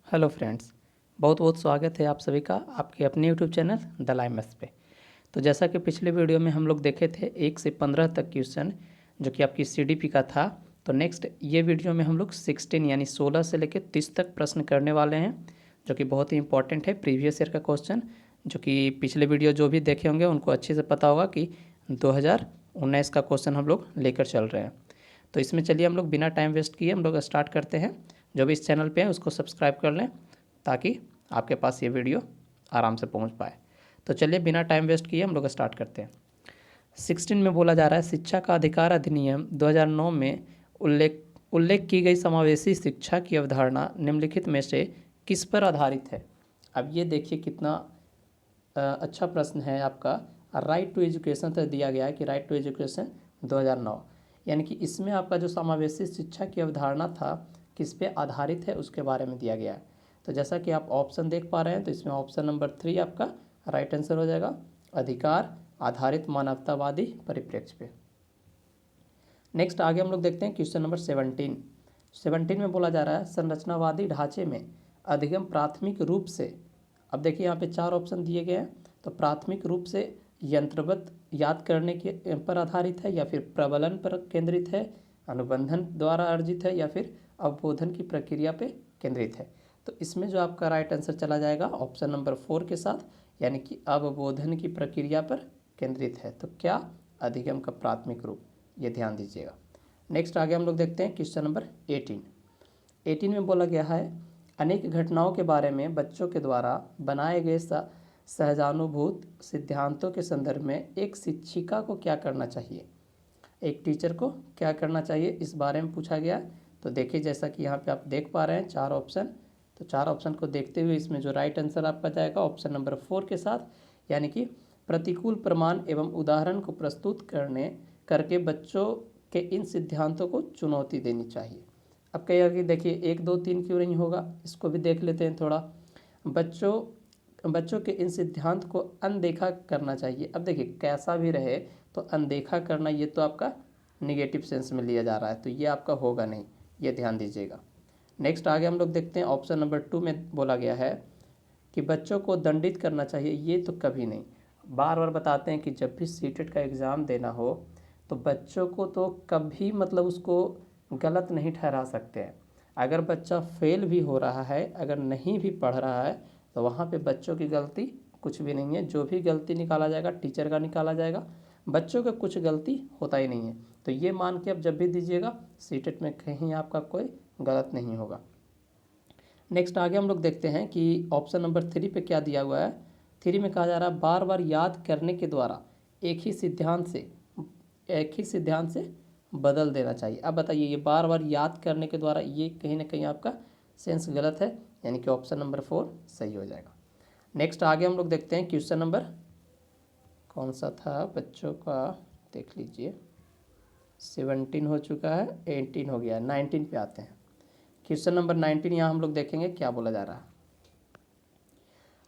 Hello friends, बहुत बहुत स्वागत है आप सभी का आपके अपने यूट्यूब चैनल द लाइमस पे। तो जैसा कि पिछले वीडियो में हम लोग देखे थे 1 से 15 तक क्वेश्चन जो कि आपकी सीडीपी का था। तो नेक्स्ट ये वीडियो में हम लोग 16 यानी 16 से लेकर 30 तक प्रश्न करने वाले हैं, जो कि बहुत ही इंपॉर्टेंट है प्रीवियस ईयर का क्वेश्चन। जो कि पिछले वीडियो जो भी देखे होंगे उनको अच्छे से पता होगा कि 2019 का क्वेश्चन हम लोग लेकर चल रहे हैं। तो इसमें चलिए हम लोग बिना टाइम वेस्ट किए हम लोग स्टार्ट करते हैं। जो भी इस चैनल पे है उसको सब्सक्राइब कर लें ताकि आपके पास ये वीडियो आराम से पहुंच पाए। तो चलिए बिना टाइम वेस्ट किए हम लोग स्टार्ट करते हैं। 16 में बोला जा रहा है शिक्षा का अधिकार अधिनियम 2009 में उल्लेख की गई समावेशी शिक्षा की अवधारणा निम्नलिखित में से किस पर आधारित है। अब ये देखिए कितना अच्छा प्रश्न है आपका। राइट टू एजुकेशन तो दिया गया है कि राइट टू एजुकेशन 2009, यानी कि इसमें आपका जो समावेशी शिक्षा की अवधारणा था किस पे आधारित है उसके बारे में दिया गया है। तो जैसा कि आप ऑप्शन देख पा रहे हैं तो इसमें ऑप्शन नंबर 3 आपका राइट आंसर हो जाएगा, अधिकार आधारित मानवतावादी परिप्रेक्ष्य पे। नेक्स्ट आगे हम लोग देखते हैं क्वेश्चन नंबर 17 में बोला जा रहा है संरचनावादी ढांचे में अधिगम प्राथमिक रूप से, अब देखिए यहाँ पे 4 ऑप्शन दिए गए हैं। तो प्राथमिक रूप से यंत्रवत याद करने के पर आधारित है, या फिर प्रबलन पर केंद्रित है, अनुबंधन द्वारा अर्जित है, या फिर अवबोधन की प्रक्रिया पे केंद्रित है। तो इसमें जो आपका राइट आंसर चला जाएगा ऑप्शन नंबर 4 के साथ, यानी कि अवबोधन की प्रक्रिया पर केंद्रित है। तो क्या अधिगम का प्राथमिक रूप, ये ध्यान दीजिएगा। नेक्स्ट आगे हम लोग देखते हैं क्वेश्चन नंबर 18 में बोला गया है अनेक घटनाओं के बारे में बच्चों के द्वारा बनाए गए सहजानुभूत सिद्धांतों के संदर्भ में एक शिक्षिका को क्या करना चाहिए, एक टीचर को क्या करना चाहिए, इस बारे में पूछा गया। तो देखिए जैसा कि यहाँ पे आप देख पा रहे हैं 4 ऑप्शन, तो 4 ऑप्शन को देखते हुए इसमें जो राइट आंसर आपका जाएगा ऑप्शन नंबर 4 के साथ, यानी कि प्रतिकूल प्रमाण एवं उदाहरण को प्रस्तुत करके बच्चों के इन सिद्धांतों को चुनौती देनी चाहिए। अब कहेगा कि देखिए 1 2 3 क्यों नहीं होगा, इसको भी देख लेते हैं थोड़ा। बच्चों के इन सिद्धांत को अनदेखा करना चाहिए। अब देखिए कैसा भी रहे तो अनदेखा करना ये तो आपका निगेटिव सेंस में लिया जा रहा है, तो ये आपका होगा नहीं, ये ध्यान दीजिएगा। नेक्स्ट आगे हम लोग देखते हैं ऑप्शन नंबर 2 में बोला गया है कि बच्चों को दंडित करना चाहिए, ये तो कभी नहीं। बार बार बताते हैं कि जब भी सीटेट का एग्ज़ाम देना हो तो बच्चों को तो कभी मतलब उसको गलत नहीं ठहरा सकते हैं। अगर बच्चा फेल भी हो रहा है, अगर नहीं भी पढ़ रहा है, तो वहाँ पे बच्चों की गलती कुछ भी नहीं है। जो भी गलती निकाला जाएगा टीचर का निकाला जाएगा, बच्चों का कुछ गलती होता ही नहीं है। तो ये मान के अब जब भी दीजिएगा सीटेट में कहीं आपका कोई गलत नहीं होगा। नेक्स्ट आगे हम लोग देखते हैं कि ऑप्शन नंबर 3 पे क्या दिया हुआ है। 3 में कहा जा रहा है बार बार याद करने के द्वारा एक ही सिद्धांत से बदल देना चाहिए। अब बताइए ये बार बार याद करने के द्वारा, ये कहीं ना कहीं आपका सेंस गलत है, यानी कि ऑप्शन नंबर 4 सही हो जाएगा। नेक्स्ट आगे हम लोग देखते हैं क्वेश्चन नंबर कौन सा था बच्चों का, देख लीजिए 17 हो चुका है, 18 हो गया है, 19 पे आते हैं। क्वेश्चन नंबर 19 यहाँ हम लोग देखेंगे क्या बोला जा रहा है।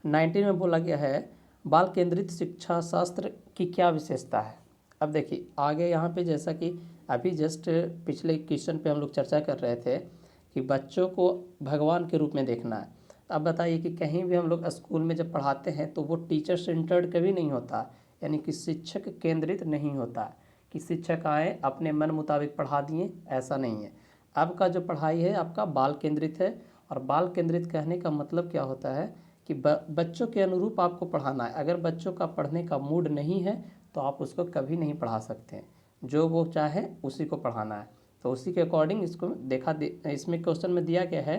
19 में बोला गया है बाल केंद्रित शिक्षा शास्त्र की क्या विशेषता है। अब देखिए आगे यहाँ पे जैसा कि अभी जस्ट पिछले क्वेश्चन पे हम लोग चर्चा कर रहे थे कि बच्चों को भगवान के रूप में देखना है। अब बताइए कि कहीं भी हम लोग स्कूल में जब पढ़ाते हैं तो वो टीचर सेंटर्ड कभी नहीं होता, यानी कि शिक्षक केंद्रित नहीं होता कि शिक्षक आए अपने मन मुताबिक पढ़ा दिए, ऐसा नहीं है। अब का जो पढ़ाई है आपका बाल केंद्रित है, और बाल केंद्रित कहने का मतलब क्या होता है कि बच्चों के अनुरूप आपको पढ़ाना है। अगर बच्चों का पढ़ने का मूड नहीं है तो आप उसको कभी नहीं पढ़ा सकते हैं, जो वो चाहे उसी को पढ़ाना है। तो उसी के अकॉर्डिंग इसको इसमें क्वेश्चन में दिया गया है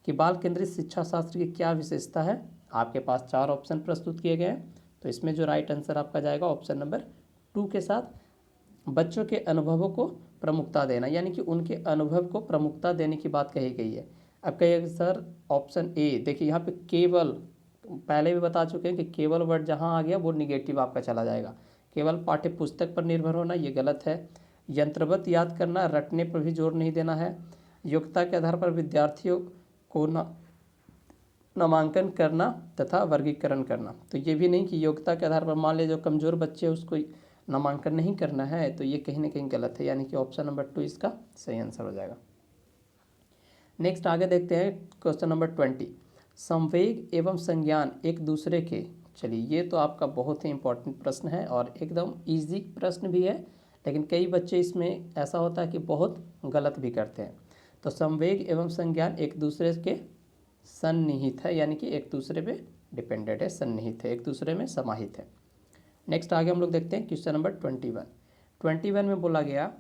कि बाल केंद्रित शिक्षा शास्त्र की क्या विशेषता है। आपके पास 4 ऑप्शन प्रस्तुत किए गए हैं, तो इसमें जो राइट आंसर आपका जाएगा ऑप्शन नंबर 2 के साथ, बच्चों के अनुभवों को प्रमुखता देना, यानी कि उनके अनुभव को प्रमुखता देने की बात कही गई है। अब कहिएगा सर ऑप्शन ए, देखिए यहाँ पे केवल, पहले भी बता चुके हैं कि केवल वर्ड जहाँ आ गया वो निगेटिव आपका चला जाएगा। केवल पाठ्य पुस्तक पर निर्भर होना ये गलत है। यंत्रवत याद करना, रटने पर भी जोर नहीं देना है। योग्यता के आधार पर विद्यार्थियों को नामांकन करना तथा वर्गीकरण करना, तो ये भी नहीं कि योग्यता के आधार पर मान लीजिए जो कमज़ोर बच्चे उसको नामांकन नहीं करना है, तो ये कहीं ना कहीं गलत है, यानी कि ऑप्शन नंबर 2 इसका सही आंसर हो जाएगा। नेक्स्ट आगे देखते हैं क्वेश्चन नंबर 20। संवेग एवं संज्ञान एक दूसरे के, चलिए ये तो आपका बहुत ही इंपॉर्टेंट प्रश्न है और एकदम इजी प्रश्न भी है, लेकिन कई बच्चे इसमें ऐसा होता है कि बहुत गलत भी करते हैं। तो संवेग एवं संज्ञान एक दूसरे के सन्निहित है, यानी कि एक दूसरे पे डिपेंडेंट है, सन्निहित है, एक दूसरे में समाहित है। नेक्स्ट आगे हम लोग देखते हैं क्वेश्चन नंबर 21 में बोला गया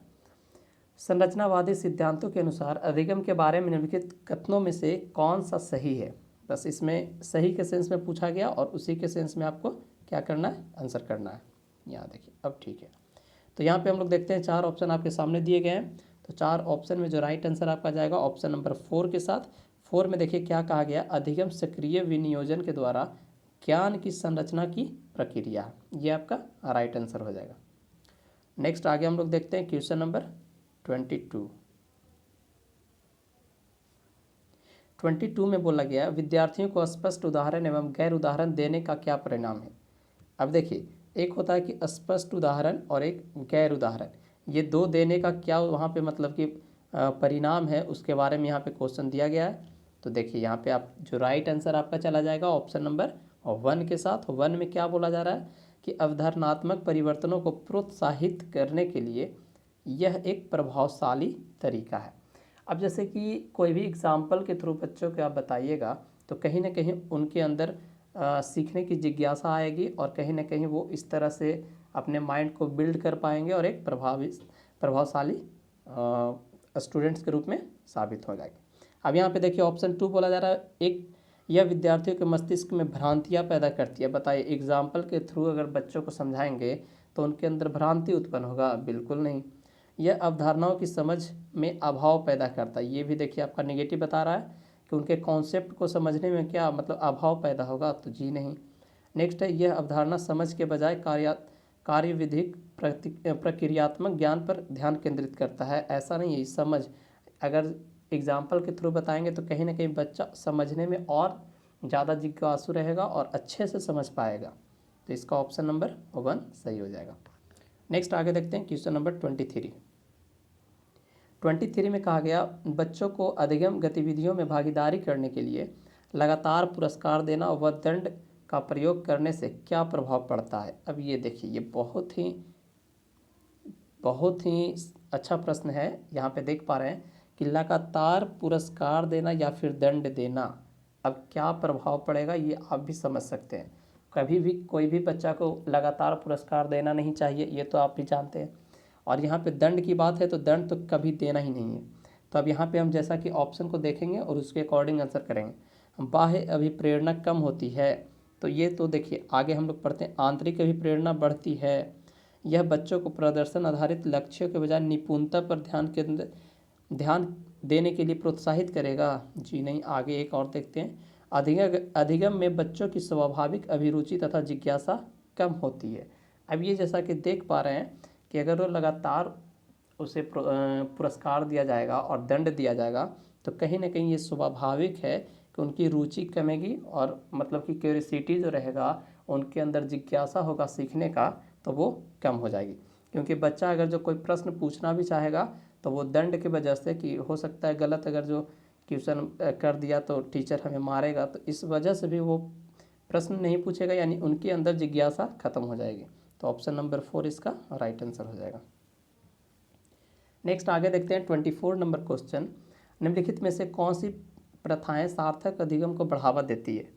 संरचनावादी सिद्धांतों के अनुसार अधिगम के बारे में निम्नलिखित कथनों में से कौन सा सही है। बस इसमें सही के सेंस में पूछा गया और उसी के सेंस में आपको क्या करना है, आंसर करना है। यहाँ देखिए अब ठीक है। तो यहाँ पे हम लोग देखते हैं 4 ऑप्शन आपके सामने दिए गए हैं। तो 4 ऑप्शन में जो राइट आंसर आपका जाएगा ऑप्शन नंबर 4 के साथ। 4 में देखिए क्या कहा गया, अधिगम सक्रिय विनियोजन के द्वारा ज्ञान की संरचना की प्रक्रिया, ये आपका राइट आंसर हो जाएगा। नेक्स्ट आगे हम लोग देखते हैं क्वेश्चन नंबर 22 में बोला गया विद्यार्थियों को स्पष्ट उदाहरण एवं गैर उदाहरण देने का क्या परिणाम है। अब देखिए एक होता है कि स्पष्ट उदाहरण और एक गैर उदाहरण, ये दो देने का क्या वहाँ पे मतलब कि परिणाम है, उसके बारे में यहाँ पे क्वेश्चन दिया गया है। तो देखिए यहाँ पे आप जो राइट आंसर आपका चला जाएगा ऑप्शन नंबर 1 के साथ। 1 में क्या बोला जा रहा है कि अवधारणात्मक परिवर्तनों को प्रोत्साहित करने के लिए यह एक प्रभावशाली तरीका है। अब जैसे कि कोई भी एग्जाम्पल के थ्रू बच्चों को आप बताइएगा तो कहीं ना कहीं उनके अंदर सीखने की जिज्ञासा आएगी और कहीं ना कहीं वो इस तरह से अपने माइंड को बिल्ड कर पाएंगे और एक प्रभावशाली स्टूडेंट्स के रूप में साबित हो जाएंगे। अब यहाँ पे देखिए ऑप्शन 2 बोला जा रहा है एक यह विद्यार्थियों के मस्तिष्क में भ्रांतियाँ पैदा करती है। बताइए एग्जाम्पल के थ्रू अगर बच्चों को समझाएंगे तो उनके अंदर भ्रांति उत्पन्न होगा, बिल्कुल नहीं। यह अवधारणाओं की समझ में अभाव पैदा करता है, ये भी देखिए आपका नेगेटिव बता रहा है कि उनके कॉन्सेप्ट को समझने में क्या मतलब अभाव पैदा होगा, तो जी नहीं। नेक्स्ट है यह अवधारणा समझ के बजाय कार्यविधिक प्रक्रियात्मक ज्ञान पर ध्यान केंद्रित करता है, ऐसा नहीं है। समझ अगर एग्जाम्पल के थ्रू बताएंगे तो कहीं ना कहीं बच्चा समझने में और ज़्यादा जिज्ञासु रहेगा और अच्छे से समझ पाएगा। तो इसका ऑप्शन नंबर 1 सही हो जाएगा। नेक्स्ट आगे देखते हैं क्वेश्चन नंबर 23 में कहा गया बच्चों को अधिगम गतिविधियों में भागीदारी करने के लिए लगातार पुरस्कार देना व दंड का प्रयोग करने से क्या प्रभाव पड़ता है। अब ये देखिए ये बहुत ही अच्छा प्रश्न है। यहाँ पे देख पा रहे हैं कि लगातार पुरस्कार देना या फिर दंड देना, अब क्या प्रभाव पड़ेगा ये आप भी समझ सकते हैं। कभी भी कोई भी बच्चा को लगातार पुरस्कार देना नहीं चाहिए, ये तो आप भी जानते हैं। और यहाँ पे दंड की बात है तो दंड तो कभी देना ही नहीं है। तो अब यहाँ पे हम जैसा कि ऑप्शन को देखेंगे और उसके अकॉर्डिंग आंसर करेंगे। हम बाह्य अभिप्रेरणा कम होती है, तो ये तो देखिए आगे हम लोग पढ़ते हैं। आंतरिक अभिप्रेरणा बढ़ती है, यह बच्चों को प्रदर्शन आधारित लक्ष्यों के बजाय निपुणता पर ध्यान देने के लिए प्रोत्साहित करेगा, जी नहीं। आगे एक और देखते हैं। अधिगम में बच्चों की स्वाभाविक अभिरुचि तथा जिज्ञासा कम होती है। अब ये जैसा कि देख पा रहे हैं कि अगर वो लगातार उसे पुरस्कार दिया जाएगा और दंड दिया जाएगा तो कहीं ना कहीं ये स्वाभाविक है कि उनकी रुचि कमेगी और मतलब कि क्यूरियोसिटी जो रहेगा, उनके अंदर जिज्ञासा होगा सीखने का, तो वो कम हो जाएगी। क्योंकि बच्चा अगर जो कोई प्रश्न पूछना भी चाहेगा तो वो दंड की वजह से कि हो सकता है गलत अगर जो क्वेश्चन कर दिया तो टीचर हमें मारेगा, तो इस वजह से भी वो प्रश्न नहीं पूछेगा, यानी उनके अंदर जिज्ञासा खत्म हो जाएगी। तो ऑप्शन नंबर 4 इसका राइट आंसर हो जाएगा। नेक्स्ट आगे देखते हैं 24 नंबर क्वेश्चन। निम्नलिखित में से कौन सी प्रथाएं सार्थक अधिगम को बढ़ावा देती है।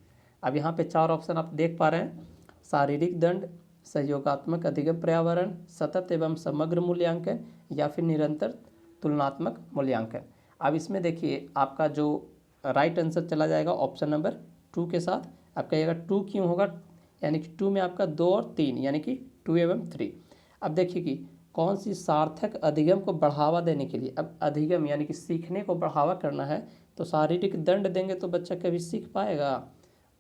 अब यहाँ पे 4 ऑप्शन आप देख पा रहे हैं। शारीरिक दंड, सहयोगात्मक अधिगम पर्यावरण, सतत एवं समग्र मूल्यांकन या फिर निरंतर तुलनात्मक मूल्यांकन। अब इसमें देखिए आपका जो राइट आंसर चला जाएगा ऑप्शन नंबर 2 के साथ। आप कहिएगा 2 क्यों होगा, यानी कि 2 में आपका 2 और 3 यानी कि 2 एवं 3। अब देखिए कि कौन सी सार्थक अधिगम को बढ़ावा देने के लिए, अब अधिगम यानी कि सीखने को बढ़ावा करना है तो शारीरिक दंड देंगे तो बच्चा कभी सीख पाएगा,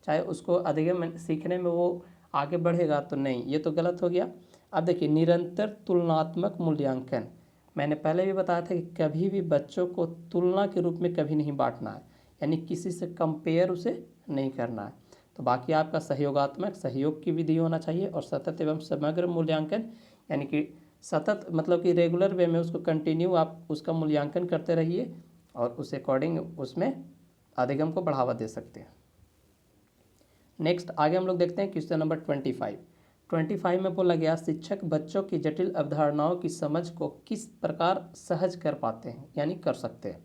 चाहे उसको अधिगम सीखने में वो आगे बढ़ेगा तो नहीं, ये तो गलत हो गया। अब देखिए निरंतर तुलनात्मक मूल्यांकन, मैंने पहले भी बताया था कि कभी भी बच्चों को तुलना के रूप में कभी नहीं बांटना है, यानी किसी से कंपेयर उसे नहीं करना है। तो बाकी आपका सहयोगात्मक सहयोग की विधि होना चाहिए और सतत एवं समग्र मूल्यांकन, यानी कि सतत मतलब कि रेगुलर वे में उसको कंटिन्यू आप उसका मूल्यांकन करते रहिए और उस अकॉर्डिंग उसमें अधिगम को बढ़ावा दे सकते हैं। नेक्स्ट आगे हम लोग देखते हैं क्वेश्चन नंबर 25 में बोला गया, शिक्षक बच्चों की जटिल अवधारणाओं की समझ को किस प्रकार सहज कर पाते हैं यानी कर सकते हैं।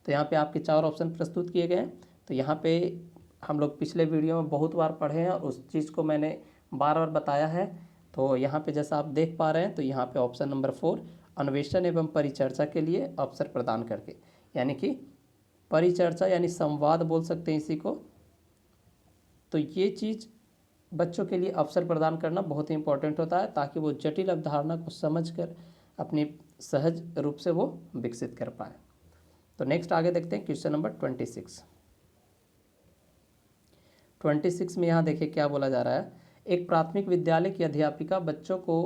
तो यहाँ पे आपके 4 ऑप्शन प्रस्तुत किए गए हैं। तो यहाँ पे हम लोग पिछले वीडियो में बहुत बार पढ़े हैं और उस चीज़ को मैंने बार बार बताया है। तो यहाँ पे जैसा आप देख पा रहे हैं, तो यहाँ पे ऑप्शन नंबर 4 अन्वेषण एवं परिचर्चा के लिए अवसर प्रदान करके, यानी कि परिचर्चा यानी संवाद बोल सकते हैं इसी को। तो ये चीज़ बच्चों के लिए अवसर प्रदान करना बहुत ही इंपॉर्टेंट होता है, ताकि वो जटिल अवधारणा को समझकर अपनी सहज रूप से वो विकसित कर पाए। तो नेक्स्ट आगे देखते हैं क्वेश्चन नंबर 26 में यहाँ देखिए क्या बोला जा रहा है। एक प्राथमिक विद्यालय की अध्यापिका बच्चों को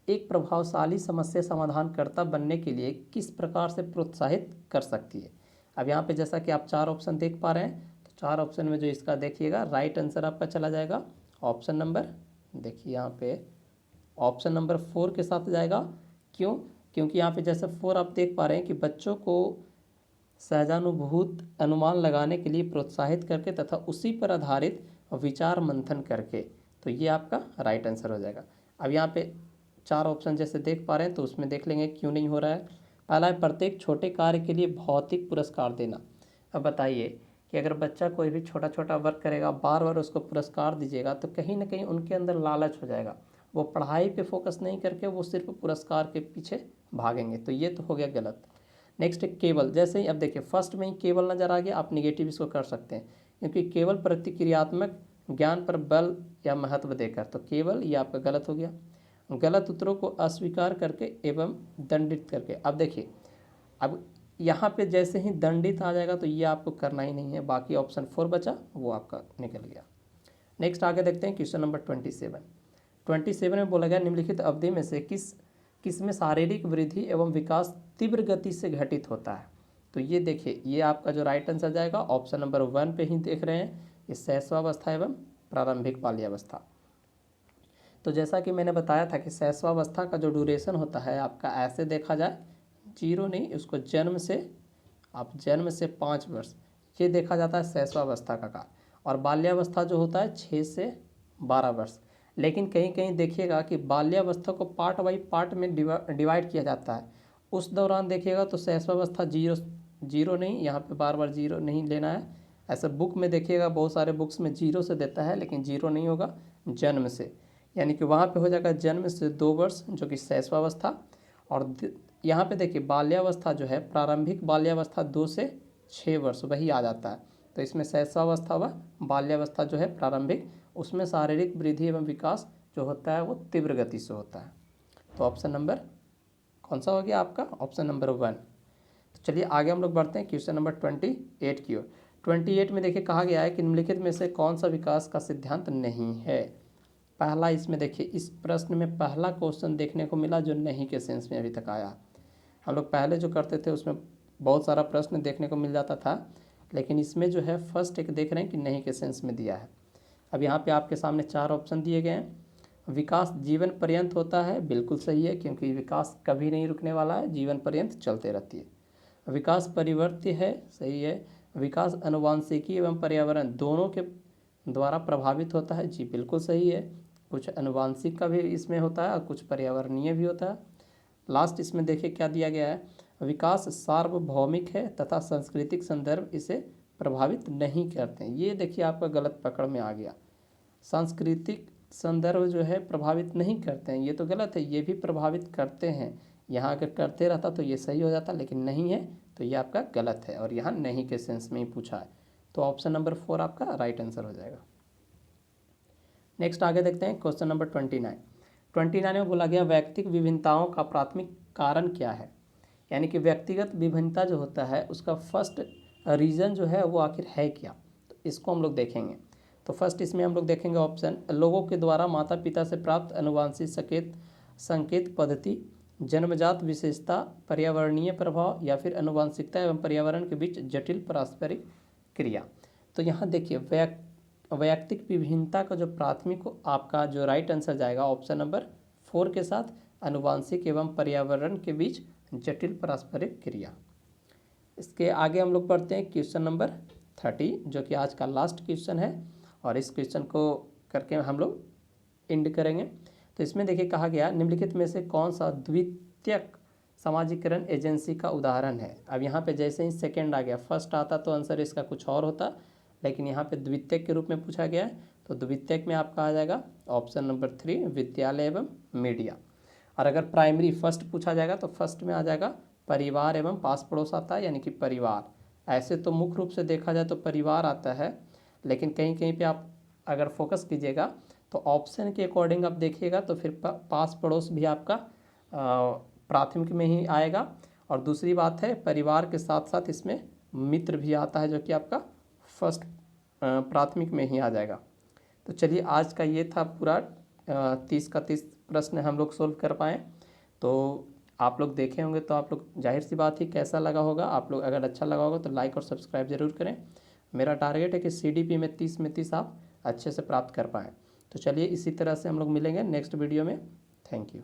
एक प्रभावशाली समस्या समाधानकर्ता बनने के लिए किस प्रकार से प्रोत्साहित कर सकती है। अब यहाँ पे जैसा कि आप 4 ऑप्शन देख पा रहे हैं, तो 4 ऑप्शन में जो इसका देखिएगा राइट आंसर आपका चला जाएगा ऑप्शन नंबर, देखिए यहाँ पे ऑप्शन नंबर 4 के साथ जाएगा। क्यों? क्योंकि यहाँ पे जैसे 4 आप देख पा रहे हैं कि बच्चों को सहजानुभूत अनुमान लगाने के लिए प्रोत्साहित करके तथा उसी पर आधारित विचार मंथन करके, तो ये आपका राइट आंसर हो जाएगा। अब यहाँ पे 4 ऑप्शन जैसे देख पा रहे हैं, तो उसमें देख लेंगे क्यों नहीं हो रहा है। पहला है प्रत्येक छोटे कार्य के लिए भौतिक पुरस्कार देना। अब बताइए कि अगर बच्चा कोई भी छोटा छोटा वर्क करेगा, बार बार उसको पुरस्कार दीजिएगा, तो कहीं ना कहीं उनके अंदर लालच हो जाएगा, वो पढ़ाई पे फोकस नहीं करके वो सिर्फ पुरस्कार के पीछे भागेंगे, तो ये तो हो गया गलत। नेक्स्ट है केवल, जैसे ही अब देखिए फर्स्ट में ही केवल नज़र आ गया, आप निगेटिव इसको कर सकते हैं, क्योंकि केवल प्रतिक्रियात्मक ज्ञान पर बल या महत्व देकर, तो केवल ये आपका गलत हो गया। गलत उत्तरों को अस्वीकार करके एवं दंडित करके। अब देखिए अब यहाँ पे जैसे ही दंडित आ जाएगा तो ये आपको करना ही नहीं है, बाकी ऑप्शन 4 बचा वो आपका निकल गया। नेक्स्ट आगे देखते हैं क्वेश्चन नंबर 27 में बोला गया निम्नलिखित अवधि में से किस में शारीरिक वृद्धि एवं विकास तीव्र गति से घटित होता है। तो ये देखिए ये आपका जो राइट आंसर जाएगा ऑप्शन नंबर 1 पे ही देख रहे हैं, ये शैशवावस्था एवं प्रारंभिक बाल्यावस्था। तो जैसा कि मैंने बताया था कि शैशवावस्था का जो ड्यूरेशन होता है आपका ऐसे देखा जाए 0 नहीं, उसको जन्म से 5 वर्ष ये देखा जाता है शैशवावस्था का काल, और बाल्यावस्था जो होता है 6 से 12 वर्ष। लेकिन कहीं कहीं देखिएगा कि बाल्यावस्था को पार्ट बाई पार्ट में डिवाइड किया जाता है, उस दौरान देखिएगा तो शैशवावस्था 0 नहीं, यहाँ पे बार बार 0 नहीं लेना है। ऐसा बुक में देखिएगा बहुत सारे बुक्स में 0 से देता है, लेकिन 0 नहीं होगा, जन्म से, यानी कि वहाँ पे हो जाएगा जन्म से 2 वर्ष जो कि शैशवावस्था। और यहाँ पे देखिए बाल्यावस्था जो है प्रारंभिक बाल्यावस्था 2 से 6 वर्ष वही आ जाता है। तो इसमें शैशवावस्था व बाल्यावस्था जो है प्रारंभिक, उसमें शारीरिक वृद्धि एवं विकास जो होता है वो तीव्र गति से होता है। तो ऑप्शन नंबर कौन सा हो गया आपका? Option number 1। तो चलिए आगे हम लोग बढ़ते हैं क्वेश्चन नंबर 28 की ओर। 28 में देखिए कहा गया है कि निम्नलिखित में से कौन सा विकास का सिद्धांत नहीं है। पहला इसमें देखिए इस प्रश्न में पहला क्वेश्चन देखने को मिला जो नहीं के सेंस में अभी तक आया। हम लोग पहले जो करते थे उसमें बहुत सारा प्रश्न देखने को मिल जाता था, लेकिन इसमें जो है फर्स्ट एक देख रहे हैं कि नहीं के सेंस में दिया है। अब यहाँ पे आपके सामने 4 ऑप्शन दिए गए हैं। विकास जीवन पर्यंत होता है, बिल्कुल सही है, क्योंकि विकास कभी नहीं रुकने वाला है, जीवन पर्यंत चलते रहती है। विकास परिवर्त्य है, सही है। विकास आनुवांशिकी एवं पर्यावरण दोनों के द्वारा प्रभावित होता है, जी बिल्कुल सही है। कुछ आनुवांशिक का भी इसमें होता है और कुछ पर्यावरणीय भी होता है। लास्ट इसमें देखिए क्या दिया गया है, विकास सार्वभौमिक है तथा सांस्कृतिक संदर्भ इसे प्रभावित नहीं करते हैं। ये देखिए आपका गलत पकड़ में आ गया, सांस्कृतिक संदर्भ जो है प्रभावित नहीं करते हैं, ये तो गलत है, ये भी प्रभावित करते हैं। यहाँ अगर करते रहता तो ये सही हो जाता, लेकिन नहीं है तो ये आपका गलत है, और यहाँ नहीं के सेंस में ही पूछा है। तो ऑप्शन नंबर 4 आपका राइट आंसर हो जाएगा। नेक्स्ट आगे देखते हैं क्वेश्चन नंबर 29 में बोला गया व्यक्तिगत विभिन्नताओं का प्राथमिक कारण क्या है। यानी कि व्यक्तिगत विभिन्नता जो होता है उसका फर्स्ट रीज़न जो है वो आखिर है क्या, तो इसको हम लोग देखेंगे। तो फर्स्ट इसमें हम लोग देखेंगे ऑप्शन, लोगों के द्वारा माता पिता से प्राप्त अनुवांशिक संकेत पद्धति, जन्मजात विशेषता, पर्यावरणीय प्रभाव, या फिर अनुवांशिकता एवं पर्यावरण के बीच जटिल पारस्परिक क्रिया। तो यहाँ देखिए वैयक्तिक विभिन्नता का जो प्राथमिक आपका जो राइट आंसर जाएगा ऑप्शन नंबर 4 के साथ, अनुवांशिक एवं पर्यावरण के बीच जटिल पारस्परिक क्रिया। इसके आगे हम लोग पढ़ते हैं क्वेश्चन नंबर 30, जो कि आज का लास्ट क्वेश्चन है, और इस क्वेश्चन को करके हम लोग एंड करेंगे। तो इसमें देखिए कहा गया, निम्नलिखित में से कौन सा द्वितीयक समाजीकरण एजेंसी का उदाहरण है। अब यहाँ पे जैसे ही सेकंड आ गया, फर्स्ट आता तो आंसर इसका कुछ और होता, लेकिन यहाँ पे द्वितीयक के रूप में पूछा गया है, तो द्वितीयक में आपका आ जाएगा ऑप्शन नंबर 3 विद्यालय एवं मीडिया। और अगर प्राइमरी फर्स्ट पूछा जाएगा तो फर्स्ट में आ जाएगा परिवार एवं पास पड़ोस आता है, यानी कि परिवार। ऐसे तो मुख्य रूप से देखा जाए तो परिवार आता है, लेकिन कहीं कहीं पे आप अगर फोकस कीजिएगा तो ऑप्शन के अकॉर्डिंग आप देखिएगा तो फिर पास पड़ोस भी आपका प्राथमिक में ही आएगा। और दूसरी बात है, परिवार के साथ साथ इसमें मित्र भी आता है, जो कि आपका फर्स्ट प्राथमिक में ही आ जाएगा। तो चलिए, आज का ये था पूरा 30 का 30 प्रश्न हम लोग सोल्व कर पाएँ। तो आप लोग देखे होंगे तो आप लोग जाहिर सी बात ही कैसा लगा होगा। आप लोग अगर अच्छा लगा होगा तो लाइक और सब्सक्राइब जरूर करें। मेरा टारगेट है कि CDP में 30 में 30 आप अच्छे से प्राप्त कर पाएँ। तो चलिए, इसी तरह से हम लोग मिलेंगे नेक्स्ट वीडियो में। Thank you.